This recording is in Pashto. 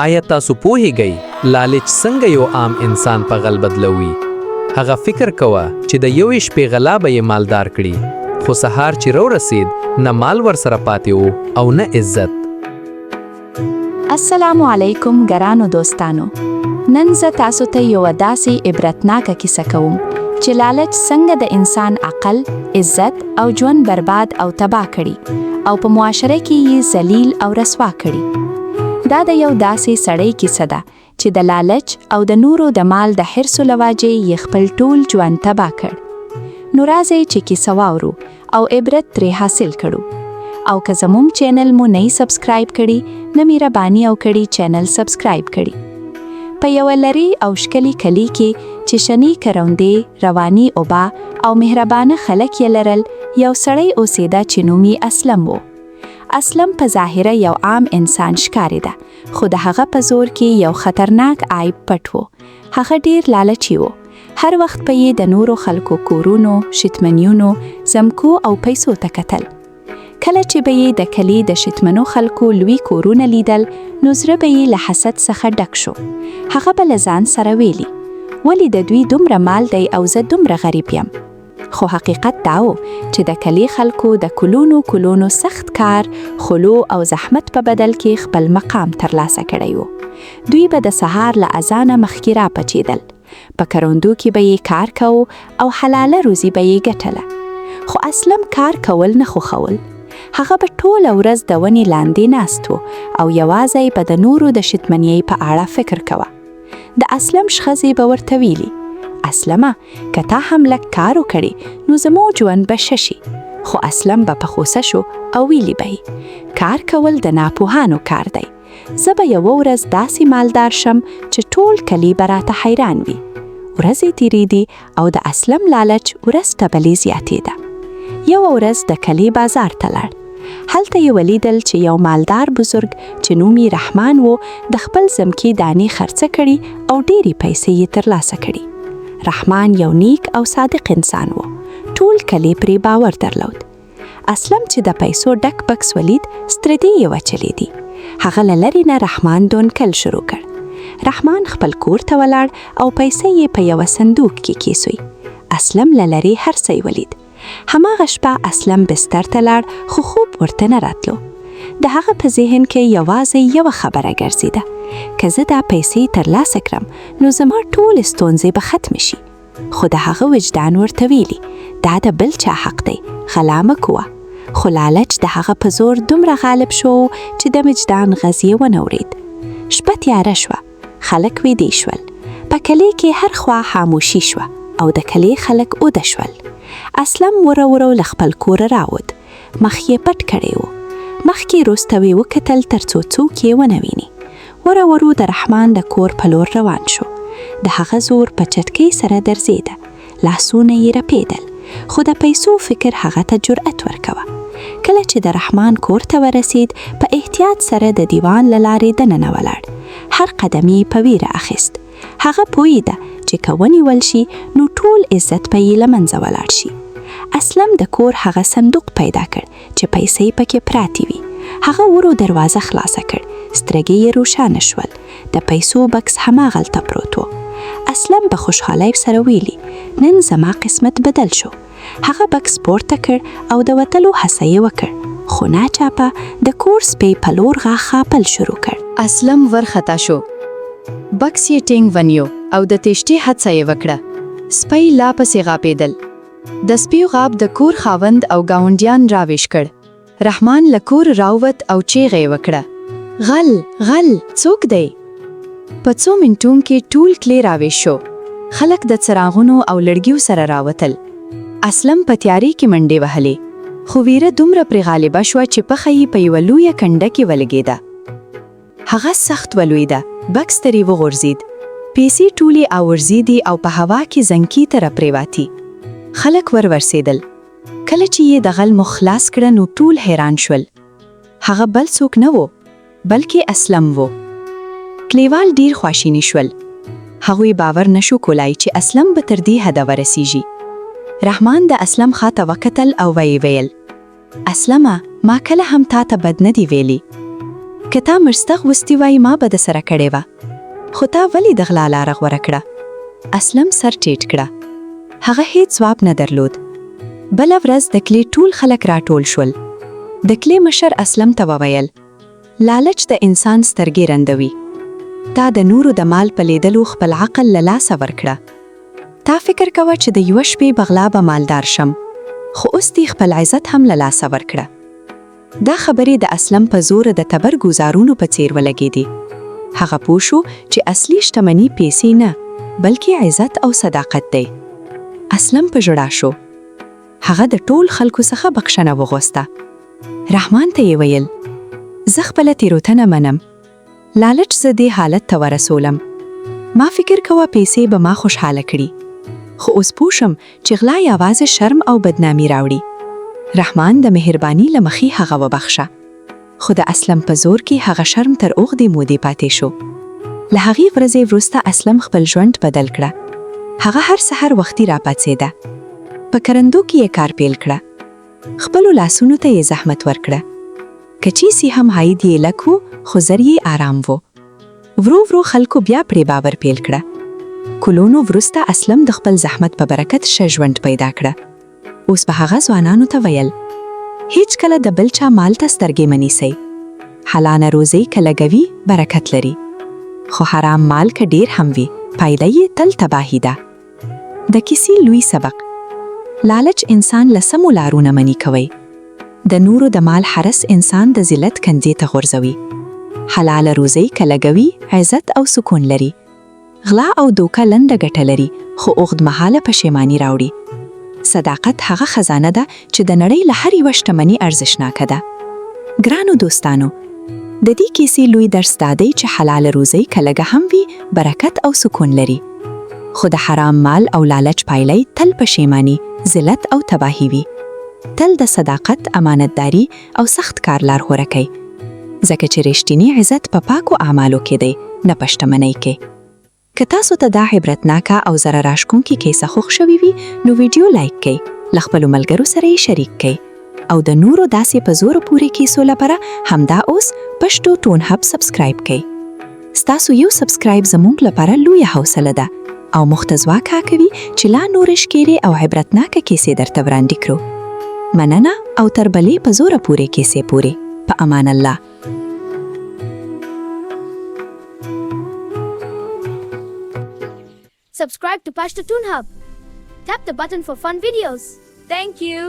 آیا تاسو پوهیږئ لالچ څنګه یو عام انسان په غل بدلوي؟ هغه فکر کوه چې د یوې شپې غلا به یې مالدار کړي، خو سهار چې رسید نه مال ورسره پاتې و او نه عزت. السلام علیکم ګرانو دوستانو. نن زه تاسو ته یو داسې عبرتناکه کیسه کوم چې لالچ څنګه د انسان عقل، عزت او ژوند برباد او تباه کړي او په معاشره کې یې ذلیل او رسوا کړي. دا د یو داسې سړی کیسه ده چې د لالچ او د نورو د مال د حرص له وجې یې خپل ټول ژوند تباه کړ. نو راځئ چې کیسه واورو او عبرت ترې حاصل کړو. او که زموږ چینل مو نه سبسکرایب کړي، نو مهرباني وکړئ چینل سبسکرایب کړئ. په یو لري او ښکلي کلي کې چې شنې کروندې، رواني اوبه او مهربانه خلک یې لرل، یو سړی اوسېده چې نوم یې اسلم و. اسلم په ظاهره یو عام انسان ښکارېده، خو د هغه په زور کې یو خطرناک عیب پټ و. هغه ډیر لالچي و. هر وخت په یې د نورو خلکو کورونو، شتمنیونو، زمکو او پیسو ته کتل. کله چې به یې د کلي د شتمنو خلکو لوی کورونه لیدل، نو زړه به یې له حسد څخه ډک شو. هغه به له ځان سره ویلي، ولې د دوی دومره مال دی او زه دومره غریب یم؟ خو حقیقت دا و چې د کلي خلکو د کلونو سخت کار، خلو او زحمت په بدل کې خپل مقام ترلاسه کړی و. دوی به د سهار له اذانه مخکې راپاڅېدل، په کروندو کې به یې کار کوو او حلاله روزي به یې ګټله. خو اسلم کار کول نه خوښول. هغه به ټوله ورځ د ونې لاندې ناست و او یوازې به د نورو د شتمنۍ په اړه فکر کوه. د اسلم ښځې به ورته ویلي، اسلمه، که تا هم لږ کار وکړې نو زموږ ژوند به ښه شي. خو اسلم به په غوسه شو او ویلي به یې، کار کول د ناپوهانو کار دی. زه به یوه ورځ داسې مالدار شم چې ټول کلي به راته حیران وي. ورځې تېرېدې او د اسلم لالچ ورځ ته بلې زیاتېده. یوه ورځ د کلي بازار ته لاړ. هلته یې ولیدل چې یو مالدار بزرګ چې نوم یې رحمان و، د خپل ځمکې دانې خرڅه کړي او ډېرې پیسې یې ترلاسه کړي. رحمان یو نیک او صادق انسان و. ټول کلی پرې باور درلود. اسلم چې د پیسو ډک بکس ولید، سترګې یې وچلېدې. هغه له لرې نه رحمان دونکل شروع کړ. رحمان خپل کور ته ولاړ او پیسې یې په یوه صندوق کې کیسوي. اسلم له لرې هر څه ولید. هماغه شپه اسلم بستر ته لاړ، خو خوب ورته نه راتلو. د هغه په ذهن کې یوازې یوه خبره ګرځېده، که زه دا پیسې ترلاسه کړم نو زما ټول ستونزې به ختم شي. خو د هغه وجدان ورته ویلي، دا د بل چا حق دی، غلا مه کوه. خو لالچ د هغه په زور دومره غالب شو چې د وجدان غږ یې ونه اورېد. شپه تیاره شوه، خلک ویده شول. په کلي کې هر خوا خاموشي شوه او د کلي خلک اوده شول. اسلم ورو له خپل کوره راووت. مخ یې پټ کړی و. مخکې وروسته یې وکتل تر څو څوک یې ونه ویني. ورو د رحمان د کور په لور روان شو. د هغه زور په چټکۍ سره درزېده، لاسونه یې رپېدل، خو د پیسو فکر هغه ته جرأت ورکوه. کله چې د رحمان کور ته ورسید، په احتیاط سره د دیوان له لارې دننه ولاړ. هر قدم یې په ویره اخیست. هغه پوهېده چې که ونیول شي نو ټول عزت به یې له منځه ولاړ شي. اسلم د کور هغه صندوق پیدا کړ چې پیسې پکې پراتې وي. هغه ورو دروازه خلاصه کړ. سترګې یې روښانه شول. د پیسو بکس هماغلته پروت و. اسلم په خوشحالۍ سره ویلي، نن زما قسمت بدل شو. هغه بکس پورته کړ او د وتلو هڅه یې وکړ، خو ناچاپه د کور سپی په لور غاښاپل شروع کړ. اسلم ورخطا شو. بکس یې ټینګ ونیو او د تېښتې هڅه یې وکړه. سپی لا پسې غاپېدل. د سپیو غاب د کور خاوند او ګاونډیان راویښ کړ. رحمان له کور راووت او چیغه یې وکړه، غل څوک دی؟ په څو منټو کې ټول کلی راویښ شو. خلک د څراغونو او لړګیو سره راوتل. اسلم په تیارې کې منډې وهلې، خو ویره دومره پرې غالبه شوه چې پښه یې په یوه لویه کنډه کې ولګېده. هغه سخت ولوېده. بکس ترې وغورځېد. پیسې ټولې اورځېدې او په هوا کې زنګي ته راپرېواتې. خلک ورسېدل. کله چې یې د غل مخ خلاص کړه نو ټول حیران شول. هغه بل څوک نه و، بلکې اسلم و. کلیوال ډیر خواشیني شول. هغوی باور نشو کولای چې اسلم به تر دې حده ورسیږي. رحمان د اسلم خواته وکتل او ویل، اسلمه، ما کله هم تا ته بد نه دی ویلي. که تا مرسته غوستي وای ما به د سره کړې وه، خو تا ولې د غلا لاره غوره کړه؟ اسلم سر ټیټ کړه. هغه هیڅ ځواب نه درلود. بله ورځ د کلي ټول خلک راټول شول. د کلي مشر اسلم ته وویل: لالچ د انسان سترګې رندوي. تا د نورو د مال په لیدلو خپل عقل له لاسه ورکړه. تا فکر کوه چې د یوه شپې بغلا به مالدار شم، خو اوس دې خپل عزت هم له لاسه ورکړه. دا خبرې د اسلم په زور د تبر ګزارونو په څیر ولګېدې. هغه پوه شو چې اصلي شتمني پیسې نه، بلکې عزت او صداقت دی. اسلم په ژړا شو. هغه د ټول خلکو څخه بخښنه وغوښته. رحمان ته یې ویل: زه خپله تېروتنه منم. لالچ زه دې حالت ته ورسولم. ما فکر کوه پیسې به ما خوشحاله کړي، خو اوس پوه شم چې غلا یوازې شرم او بدنامي راوړي. رحمان د مهرباني له مخې هغه وبخښه، خو د اسلم په زور کې هغه شرم تر اوږدې مودې پاتې شو. له هغې ورځې وروسته اسلم خپل ژوند بدل کړه. هغه هر سحر وختي راپاڅېده. په کرندو کې یې کار پیل کړه. خپلو لاسونو ته یې زحمت ورکړه. که چیسي هم عاید یې لږ و، خو زر یې آرام و. ورو ورو خلکو بیا پرې باور پیل کړه. کلونو وروسته اسلم د خپل زحمت په برکت ښه ژوند پیدا کړه. اوس به هغه ځوانانو ته ویل: هیڅ کله د بل چا مال ته سترګې مه نیسئ. حلاله روزي که لګوي برکت لري، خو حرام مال که ډیر هم وي پایله یې تل تباهي ده. د کیسې لوی سبق: لالچ انسان له سمو لارو نه منع کوي. د نورو د مال حرس انسان د ذلت کنځې ته غورځوي. حلاله روزي که لګوي عزت او سکون لري. غلا او دوکه لنډه ګټه لري، خو اوږدمهاله پښیماني راوړي. صداقت هغه خزانه ده چې د نړۍ له هر یوه شتمني ارزښتناکه ده. ګرانو دوستانو، د دې کیسې لوی درس دا دی چې حلاله روزي که لږه هم وي برکت او سکون لري، خو د حرام مال او لالچ پایله تل پښیماني، ذلت او تباهي وي. تل د صداقت، امانتداري او سخت کار لارښوونه کوي، ځکه چې رښتینی عزت په پاکو اعمالو کې دی، نه په شتمنۍ کې. که تاسو ته دا عبرتناکه او ضرر راښکونکې کیسه خوښ شوې وي، نو ویډیو لایک کړئ، له خپلو ملګرو سره یې شریک کړئ، او د نورو داسې په زوره پورې کیسو لپاره همدا اوس پښتو ټون هب سبسکرایب کړئ. ستاسو یو سبسکرایب زموږ لپاره لویه حوصله ده او موږ ته ځواک راکوي چې لا نورې ښکلې او عبرتناکه کیسې درته وړاندې کړو. مننه او تر بلې په زوره پورې کیسې پورې. په امان الله. Subscribe to Pashto Toon Hub. Tap the button for fun videos. Thank you.